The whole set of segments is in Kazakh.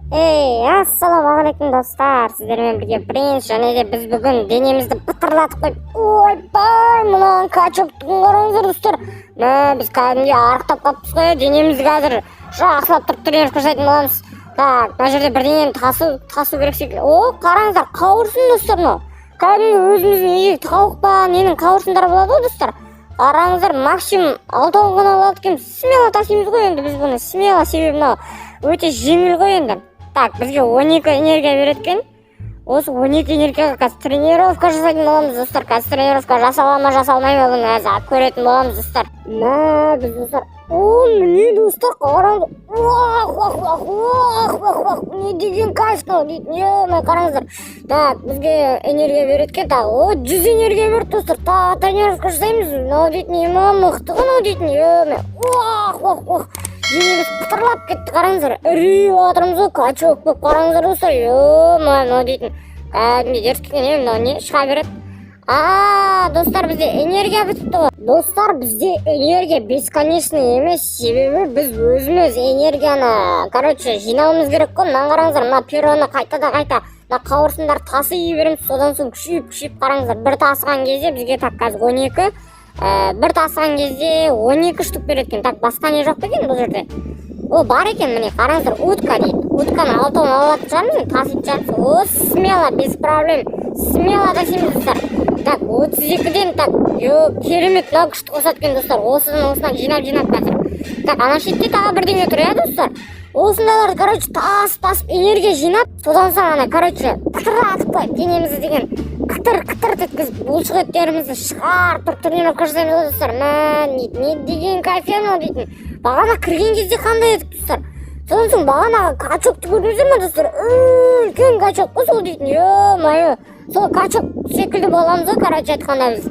Ассалаумағалейкум достар, сіздермен бірге Принц және де біз бүгін денемізді пытырлатып қойып, ойбай, мынаған качоктың қараңыздар достар. Біз кәдімгі арықтап қаппыз қой, денемізді қазір жақсылап тұрып тренировка жасайтын боламыз. Так, мына жерде бірдеңені тасу керек секілді. Қараңыздар, қауырсын достар, мынау. Кәдімгі өзіміздің үйдегі тауық па, ненің қауырсындары болады ғой достар. Қараңыздар, максимум 6-10 ғана алады екен. Смело тасимыз ғой енді біз бұны, смело, себебі мынау өте жеңіл ғой енді. Так, бізге 12 энергия береді екен. Осы 12 энергияға қазір тренировка жасайтын боламыз достар. Қазір тренировка жасала ма жасалмай ма бұны әзір көретін боламыз достар. Біз достар, міне достар, қараңыздар. Не деген кайф-ау дейтін, қараңыздар. Так, бізге энергия береді екен. Так, 100 энергия берді достар. Так, тренировка жасаймыз. Мынау дейтін, мықты ғана дейтін, денеміз пытырлап кетті, қараңыздар. Үрей отырмыз ғой, качок болып қараңыздар достар. Мынау дейтін, кәдімгі дерткіген, мынау не шыға береді. Достар, бізде энергия бітіпті ғой. Достар, бізде энергия бесконечный емес, себебі біз өзіміз энергияны, жинауымыз керек қой. Мынаны қараңыздар, мына перроны қайта мына қауырсындар тасый береміз, содан соң күшейіп қараңыздар. Бір тасыған кезде бізге так қазір 12, бір тасыған кезде 12 штук береді екен. Так, басқа не жоқ екен бұл жерде? Бар екен, міне қараңыздар, утка дейді. Утканы 6-10 алатын шығармыз, тасып шығармыз. Смело, без проблем. Смело тасимыз достар. Так, 32-ден, так, керемет, мынау күшті қосады екен достар. Осыдан жинап қазір. Так, ана шетте тағы бірдеңе тұр, достар. Осындайларды, тасып, энергия жинап, содан соң ана, пытыратып қойып, денемізді деген қытыр теткізіп, бұлшық еттерімізді шығарып тренировка жасаймыз достар. Не деген кайф-ау дейтін. Бағана кірген кезде қандай едік достар. Содан соң бағанаға качокты көрдіңіздер ме достар? Үлкен качок қой сол дейтін, сол качок секілді боламыз ғой, айтқанда біз.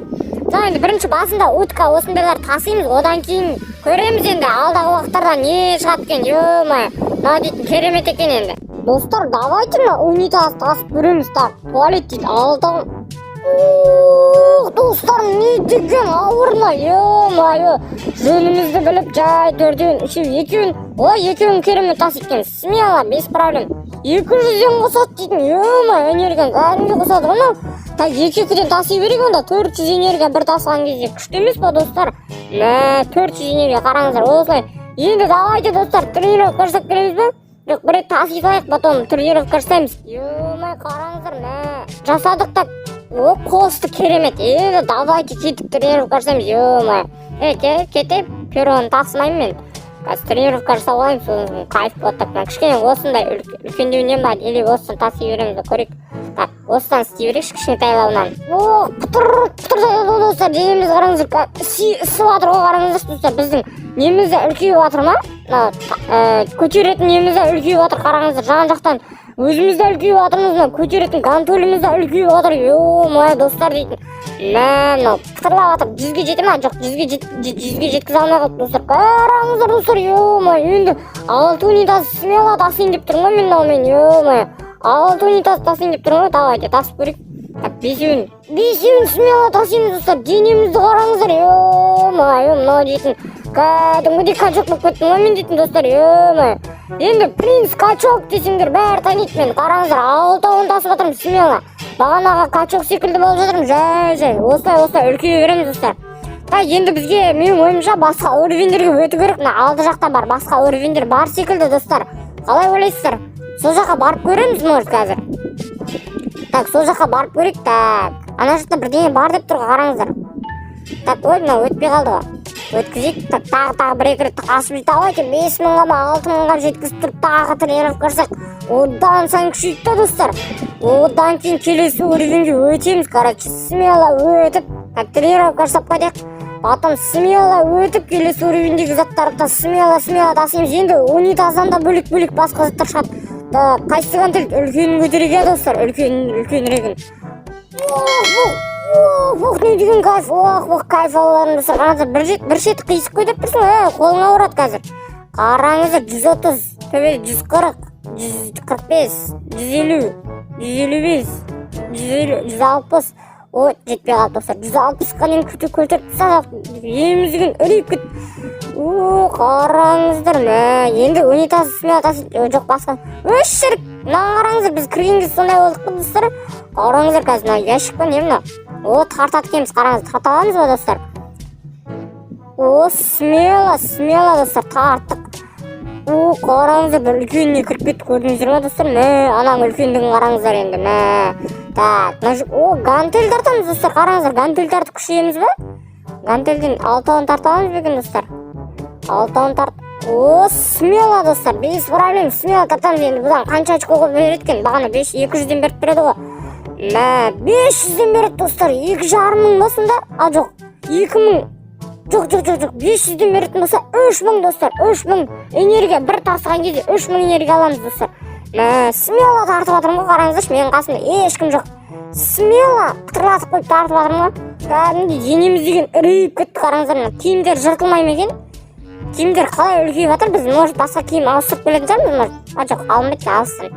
Енді бірінші басында утка осындайлар тасимыз, одан кейін көреміз енді алдағы уақыттарда не шығады екен, мынау дейтін керемет екен енді. Достар, давайте мына унитаз тасып көреміз. Так, туалет дейді, алдағы. Достар, не деген ауыр ма, жөнімізді біліп жай төрден, екеуін, екеуін керемет тасып екен. Смело, без проблем. 200-ден қосады дейтін, энергиян кәдімгі қосады ғой. Так, 2-ден таси берейік онда, 400 энергия бір тасыған кезде күшті емес па достар? 400 энергия қараңыздар, осылай. Енді давайте достар, тренировка жасап келеміз бе? Жоқ, бір рет таси салайық, потом тренировка жасаймыз. Қараңыздар, жасадық, так, қосты керемет. Енді давайте кетіп тренировка жасаймыз, кетіп, перроны тасымаймын мен. Қазір тренировка жасап алайым, сосын кайф болады. Так, кішкене осындай үлкендеуінен ба, или осыдан таси береміз, көрейік. Так, осыдан істей берейікші кішкентайлауынан. Пытыр достар, денеміз қараңыздар, ісіп атыр ғой қараңыздар достар, біздің немізді үлкейіп атыр ма? Көтеретін немізді үлкейіп атыр қараңыздар, жан-жақтан өзімізді үлкейіп атырмыз, көтеретін гантөлімізді үлкейіп атыр, достар дейтін. Мынау пытырлап атыр, 100-ге жете ма? Жоқ, 100-ге жеткізе алмай қалды достар. Қараңыздар достар, енді 6 унитаз смело тасыйын деп тұрмын ғой мен мынаумен, 6 унитаз тасыйын деп тұрмын ғой, давайте тасып көрейік. Так, 5-еуін смело тасимыз достар, денемізді қараңыздар, мынау дейтін, кәдімгідей качок болып кеттім ғой мен дейтін достар, енді принц качок десеңдер бәрі танитын мен, қараңыздар, 6-10 тасып жатырмыз смело. Бағанаға качок секілді болып жатырмыз, жай, осылай үлкейе береміз достар. Енді бізге менің ойымша басқа уровендерге өту керек, алды жақта бар, басқа уровендер бар секілді достар. Қалай ойлайсыздар? Сол жаққа барып көреміз, может қазір. Так, сол жаққа барып көрейік. Так, ана жақта бірдеңе бар деп тұр, қараңыздар. Так, мынау өтпей қалды ғой. Өткізейік. Так, тағы бір-екі рет тасып давайте 5-1000-ға ма 6-1000-ға жеткізіп тұрып тағы тренировка жасақ. Одан сайын күшейді достар. Одан кейін келесі уровенге өтеміз, смело өтіп, тренировка жасап қойдық. Потом смело өтіп келесі уровендегі заттарды смело тасимыз. Енді унитаздан да бөлек басқа заттар шығады. Қайсыған тіл үлкенін көтереге достар, үлкенірегін. Не деген кайф, кайф аларым достар. Қараңыздар, бір шеті қиысып қой деп тұрсың, қолыңа ұрады қазір. Қараңыздар, 130, төбеде 140, 145, 150, 155, 160. О, жетпей қалды достар. 160-қа дейін көтеріп тастадық. Емізген үрейіп кет. Қараңыздар мә. Енді унитаз смело тасып. Жоқ, басқа. Өшірік. Мынаған қараңыздар, біз кіргенге сондай болдық қой достар. Қараңыздар қазір мына ящик па не мына? О, тартады екенбіз. Қараңыздар, тарта аламыз ба достар? О, смело достар, тарттық. О, қараңыздар, бір үлкеніне кіріп кетті, көрдіңіздер ма достар? Мә, ананың үлкендігін қараңыздар енді, мә. Так, о, гантель тартамыз достар, қараңыздар, гантель тартып күшейеміз ба? Гантельден 6-ын тарта аламыз ба екен достар? 6-ын тарт. О, смело достар, без проблем, смело тартамыз енді. Бұдан қанша очкоға береді екен? Бағана 200-ден беріп береді ғой. Мә, 500-ден береді достар, 2,5 мың басында. А, жоқ, 2 мың. Жоқ, 500-ден беретін болса 3 мың достар, 3 мың энергия, бір тасыған кезде 3 мың энергия аламыз достар. Мә, смело тартып жатырмын ғой, қараңыздаршы, менің қасымда ешкім жоқ. Смело қытырлатып қойып тартып жатырмын ғой. Кәдімгі денеміз деген үрейіп кетті, қараңыздар. Киімдер жыртылмай ма екен? Киімдер қалай үлкейіп жатыр? Біз может басқа киім ауыстырып келетін шығармыз? А, жоқ, алынбайды, алсын.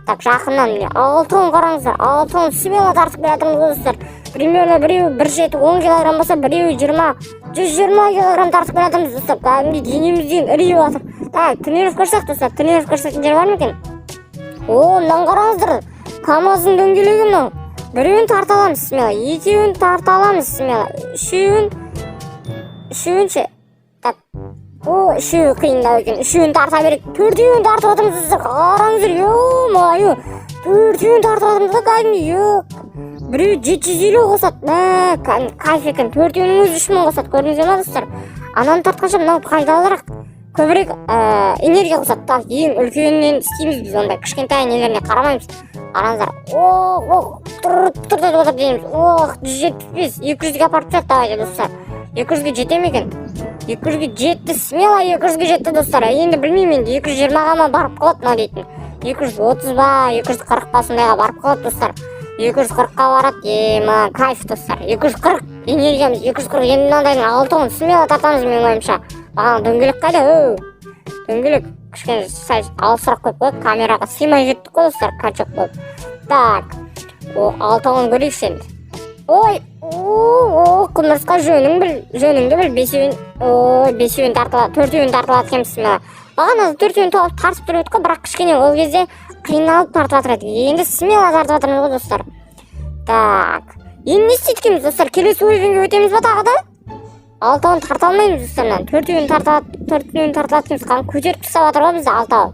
Так, жақыннан міне 6-ын қараңыздар, 6-ын смело тартып келе жатырмыз достар. Примерно біреуі 1,7-10 килограмм болса, біреуі 120 килограмм тартып келе жатырмыз достар. Кәдімгі денеміз деген үрейіп жатыр. Так, тренировка жасақ достар, тренировка жасайтын жер бар ма екен? О, мынаны қараңыздар, КамАЗдың дөңгелегі мынау. Біреуін тарта аламыз смело, екеуін тарта аламыз смело, үшеуін ше. Так, о, үшеуі қиындау екен, үшеуін тарта берек, 4-еуін тартып жатырмыз достар. Қараңыздар, ё-мое, 4-еуін тартып жатырмыз да, кәдімгі, ёк. Біреу 750 қосады, мә, кайф екен, 4-еуінің өзі 3 мың қосады, көрдіңіздер ма достар? Ананы тартқанша мынау пайдалырақ, көбірек энергия қосады. Так, ең үлкенінен істейміз біз ондай, кішкентай нелеріне қарамаймыз. Қараңыздар, тұр деп отыр дейміз. 175, 200-ге апарып тастады, давайте достар. 200-ге жете ме екен? 200-ге жетті, смело 200-ге жетті достар. Енді білмеймін, енді 220-ға ма барып қалады мына дейтін. 230 ба, 240 ба сондайға барып қалады достар. 240-қа барады, кайф достар. 240 энергиямыз, 240 енді мынандайдың 6-ын смело тартамыз менің ойымша. Бағана дөңгелек қайда? Дөңгелек кішкене сәл алысырақ қойып қойып, камераға сыймай кеттік қой достар, качок болып. Так, 6-ын көрейікші енді. Ой, құмырсқа жөніңді біл, 5-еуін тартылады, 4-еуін тартылады кемсіз мені. Бағана 4-еуін тартып тұрып өтті, бірақ кішкене ол кезде қиналып тартып жатыр еді. Енді смело тартып жатырмыз ғой достар. Так, енді не істейді достар, келесі уровеньге өтеміз ба тағы да? 6-ын тарта алмаймыз достарынан, 4-еуін тартылады кеміз, қан көтеріп тастап жатыр ғой бізді 6-ын.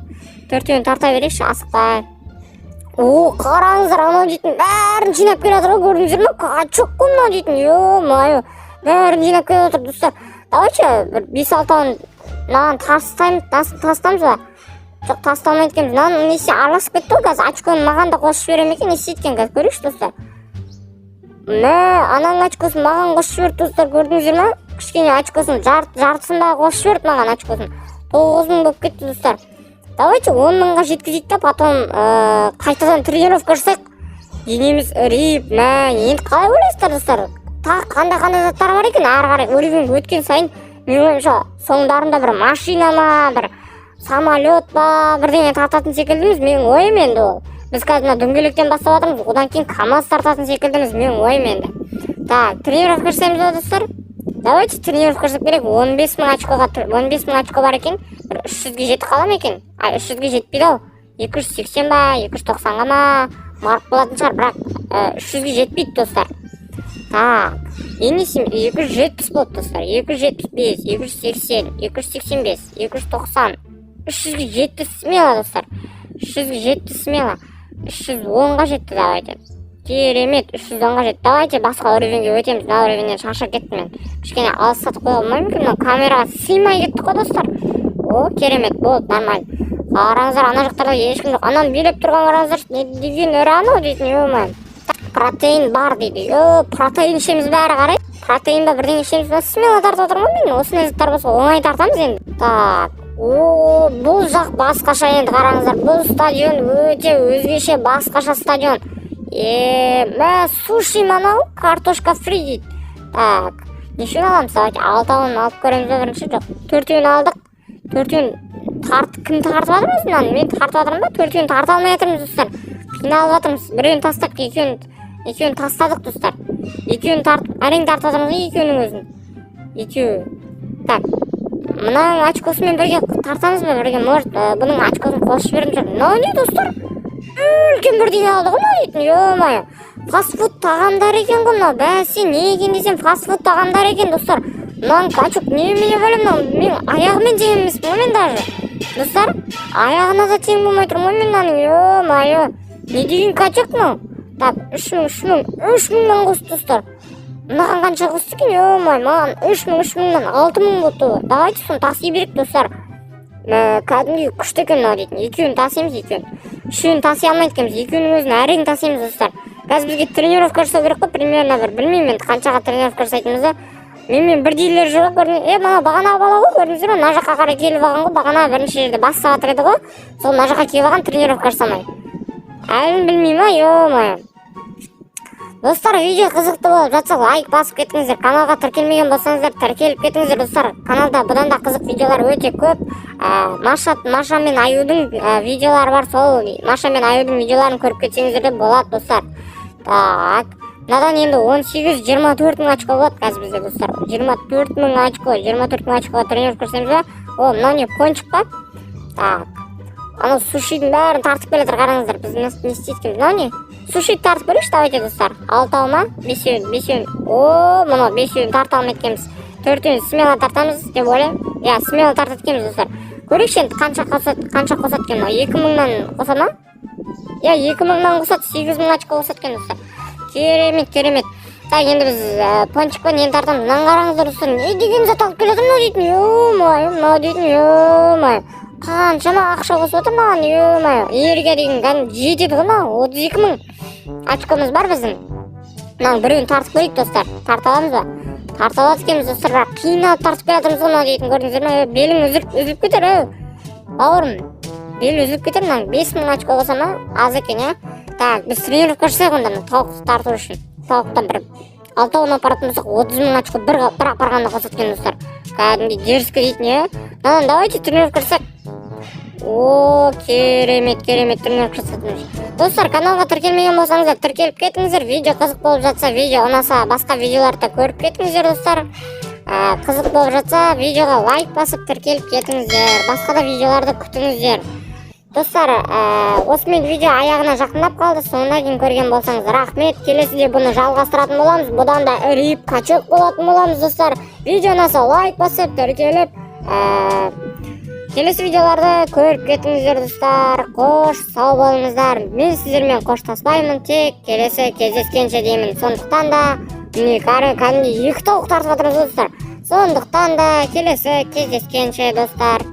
4-еуін тарта берейікші, асықпай. О, қараңыздар, анау дейтін бәрін жинап келе жатыр ғой, көрдіңіздер ма? Качок қой мынау дейтін, ё-мое, бәрін жинап келе жатыр достар. Давайте бір 5-6-ын мынаған тастаймыз ба? Жоқ, тастамайды екенбіз. Мынаны несі араласып кетті ғой, қазір очконы маған да қосып жібере ме екен, не істейді екен, қазір көрейікші достар. Мә, ананың очкосын маған қосып жіберді достар, көрдіңіздер ма? Кішкене очкосын жартысын да қосып жіберді маған очкосын. 9 мың болып кетті достар. Давайте 10 мыңға жеткізейік та, потом қайтадан тренировка жасайық. Денеміз үрейіп, мә, енді қалай ойлайсыздар достар? Тағы қандай заттар бар екен, ары қарай уровень өткен сайын, менің ойымша соңдарында бір машина ма, бір самолет па, бірдеңе тартатын секілдіміз, менің ойым енді ол. Біз қазір дөңгелектен бастап жатырмыз, одан кейін КамАЗ тартатын секілдіміз, менің ойым енді. Так, тренировка жасаймыз ба достар? Давайте тренировка жасап керек, 15 мың очко бар екен, 300-ге жетіп қала ма екен? 300-ге жетпейді ау, 280 ба, 290-ға ма, марк болатын шығар, бірақ 300-ге жетпейді достар. Так, енді 270 болды достар, 275, 280, 285, 290, 300-ге жетті смело достар, 300-ге жетті смело, 310-ға жетті, давайте. Керемет, 310-ға жетті. Давайте басқа уровеньге өтеміз. Мына уровеньнен шаршап кеттім мен. Кішкене алыстатып қоя алмаймын екен, мына камераға сыймай кетті ғой достар. О, керемет, болды, нормально. Қараңыздар, ана жақтарда ешкім жоқ. Ананы билеп тұрған қараңыздар, не деген өрі анау дейтін, ё-мое. Протеин бар дейді. Протеин ішеміз бе әрі қарай? Протеин ба бірдеңе ішеміз бе? Смело тартып отырмын мен. Осындай заттар болса оңай тартамыз енді. Так, бұл жақ басқаша енді қараңыздар. Бұл стадион өте өзгеше басқаша стадион. Мә, суши манау, картошка фри дейді. Так, нешеуін аламыз? Давайте 6-ын алып көреміз бе бірінші? Жоқ, 4-еуін алдық. 4-еуін кім тартып жатыр өзінен? Мен тартып жатырмын ба? 4-еуін тарта алмай жатырмыз достар. Қиналып жатырмыз. Біреуін тастап, екеуін тастадық достар. Екеуін әрең тартып жатырмыз ғой, екеуінің өзін. Екеуі. Так. Мынаның очкосымен бірге тартамыз ба бірге? Может, бұның очкосын қосып жібердім шығар. Мынау не, достар? Үлкен бірдеңе алды ғой мынау дейтін. Ё-мое. Фастфуд тағамдар екен ғой мынау. Бәсе, не екен десем, фастфуд тағамдар екен, достар. Мынаның качок немене бөлем мынау? Мен аяғымен жеген емеспін ғой мен даже. Достар, аяғына да тең болмай тұрмын ғой мен мынаның. Ё-мое. Не деген качок мынау? Так, 3000-нан қосты, достар. Мынаған қанша қосты екен? Ё-мое, маған 3000-нан 6000 болды. Давайте соны таси берейік, достар. Кәдімгі күшті екен мынау дейтін. Екеуін тасимыз, екеуін. Үшеуін таси алмайды екенбіз. Екеуінің өзін әрең тасимыз, достар. Қазір бізге тренировка жасау керек қой, примерно бір білмеймін енді қаншаға тренировка жасайтынымызды. Менімен бірдейлер жоқ көрдіңіз. Мына бағанағы бала ғой, көрдіңіздер ме? Мына жаққа қарай келіп алған ғой. Бағана бірінші жерде бастап жатыр еді ғой. Сол мына жаққа келіп алған, тренировка жасамай. Әлін білмеймін ма? Ё-мое. Достар, видео қызықты болып жатса лайк басып кетіңіздер. Каналға тіркелмеген болсаңыздар тіркеліп кетіңіздер, достар. Каналда бұдан да қызық видеолар өте көп. Маша мен Аюдың видеолары бар. Сол Маша мен Аюдың видеоларын көріп кетсеңіздер де болады, достар. Так. Мынадан енді 18-24 мың очко болады қазір бізде, достар. 24 мың очкоға тренировка жасаймыз ба? О, мынау не, пончик па? Так. Анау сушидің бәрін тартып келетір, қараңыздар. Біз не істейді? Мынау не? Сушиді тартып көрейікші, давайте, достар. 6 ма? 5-еуін. О, мынау 5-еуін тарта алмайды екенбіз. 4-еуін смело тартамыз деп ойлаймын. Я, смело тартады екенбіз, достар. Көрейікші енді қанша қосады екен. 2000-нан қосады ма? Я, 2000-нан қосады, 8000 очко қосады екен, достар. Керемет. Так, енді біз пончикпен нені тартамыз. Мынаны қараңыздар, достар. Не деген зат алып келеді мынау дейтін. Ё-мое, мынау дейтін. Ё-мое. Қаншама ақша қосып отыр маған. Ё-мое. Ерге деген кәдімгі жетеді ғой мынау. 32 мың очкомыз бар біздің. Мынаның біреуін тартып көрейік, достар. Тарта аламыз ба? Тарта алады екенбіз, достар. Бірақ қиналып тартып келе жатырмыз ғой мынау дейтін. Көрдіңіздер ме? Белің үзіліп кетер, бауырым. Бел үзіліп кетер. Мынаның 5000 очко қоса ма? Аз екен, я. Так, біз тренировка жасайық онда тауық тарту үшін. Тауықтан бір 6-ын апаратын болсақ 30 мың очко бір апарғанда қосады екен, достар. Кәдімгі дерзкі дейтін, я. Давайте тренировка жасайық. О, керемет тренировка жасадыңыз. Достар, каналға тіркелмеген болсаңыздар тіркеліп кетіңіздер. Видео қызық болып жатса, видео ұнаса басқа видеоларды көріп кетіңіздер, достар. Қызық болып жатса, видеоға лайк басып тіркеліп кетіңіздер. Басқа да видеоларды күтіңіздер. Достар, осымен видео аяғына жақындап қалды. Соңына дейін көрген болсаңыз рахмет. Келесіде бұны жалғастыратын боламыз. Бұдан да ірейіп качок болатын боламыз, достар. Видео ұнаса лайк басып тіркеліп келесі видеоларды көріп кетіңіздер, достар. Қош, сау болыңыздар. Мен сіздермен қоштаспаймын, тек келесі кездескенше деймін. Сондықтан да кәдімгі 2 тауық тартып жатырмыз, достар. Сондықтан да келесі кездескенше, достар.